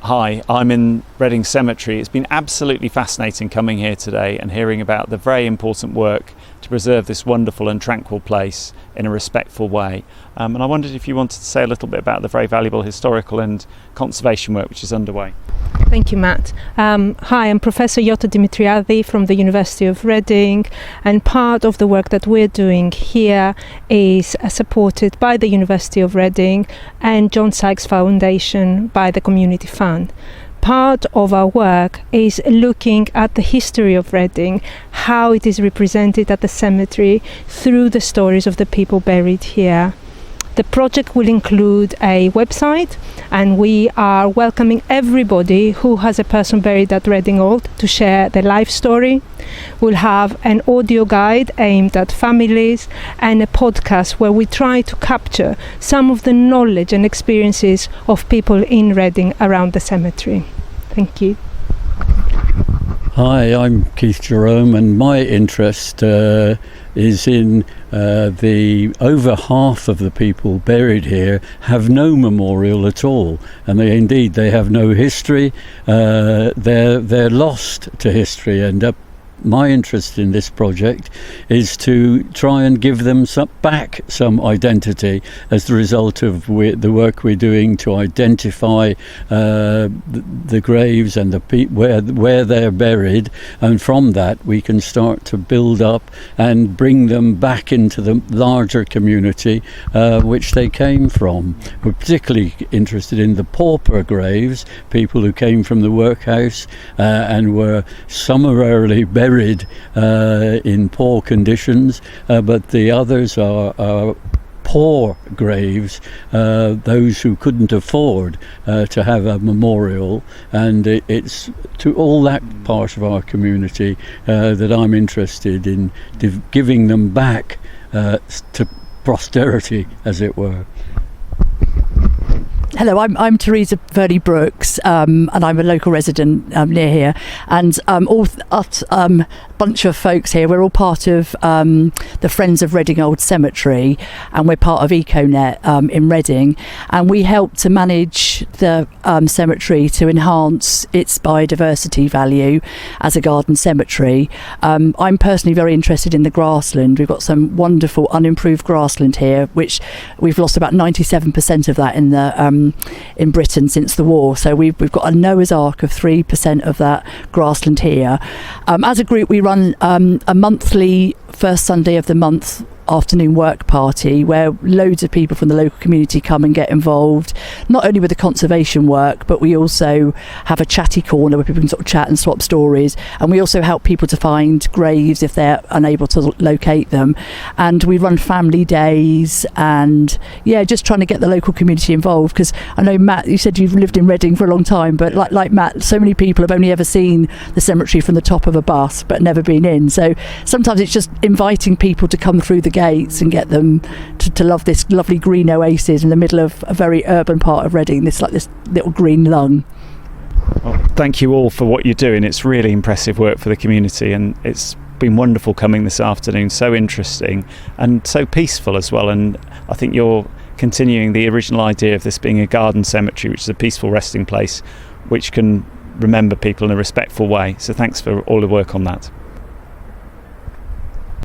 Hi, I'm in Reading Cemetery. It's been absolutely fascinating coming here today and hearing about the very important work to preserve this wonderful and tranquil place in a respectful way. And I wondered if you wanted to say a little bit about the very valuable historical and conservation work which is underway. Thank you, Matt. Hi, I'm Professor Yota Dimitriadi from the University of Reading, and part of the work that we're doing here is supported by the University of Reading and John Sykes Foundation by the Community Fund. Part of our work is looking at the history of Reading, how it is represented at the cemetery through the stories of the people buried here. The project will include a website, and we are welcoming everybody who has a person buried at Reading Old to share their life story. We'll have an audio guide aimed at families and a podcast where we try to capture some of the knowledge and experiences of people in Reading around the cemetery. Thank you. Hi, I'm Keith Jerome, and my interest is in the over half of the people buried here have no memorial at all, and they have no history. They're lost to history, and my interest in this project is to try and give them back some identity as the result of the work we're doing to identify the graves and where they're buried, and from that we can start to build up and bring them back into the larger community which they came from. We're particularly interested in the pauper graves, people who came from the workhouse and were summarily buried in poor conditions, but the others are poor graves, those who couldn't afford to have a memorial, and it's to all that part of our community that I'm interested in giving them back to posterity, as it were. Hello, I'm Theresa Brooks, and I'm a local resident near here, and bunch of folks here, we're all part of the Friends of Reading Old Cemetery, and we're part of EcoNet in Reading, and we help to manage the cemetery to enhance its biodiversity value as a garden cemetery. I'm personally very interested in the grassland. We've got some wonderful unimproved grassland here, which we've lost about 97% of that in Britain since the war, so we've got a Noah's Ark of 3% of that grassland here. As a group, we run a monthly first Sunday of the month afternoon work party where loads of people from the local community come and get involved, not only with the conservation work, but we also have a chatty corner where people can sort of chat and swap stories, and we also help people to find graves if they're unable to locate them, and we run family days, and just trying to get the local community involved, because I know, Matt, you said you've lived in Reading for a long time, but like Matt, so many people have only ever seen the cemetery from the top of a bus but never been in, so sometimes it's just inviting people to come through the gates and get them to love this lovely green oasis in the middle of a very urban part of Reading, this little green lung. Well, thank you all for what you're doing. It's really impressive work for the community, and it's been wonderful coming this afternoon, so interesting and so peaceful as well, and I think you're continuing the original idea of this being a garden cemetery, which is a peaceful resting place which can remember people in a respectful way, so thanks for all the work on that.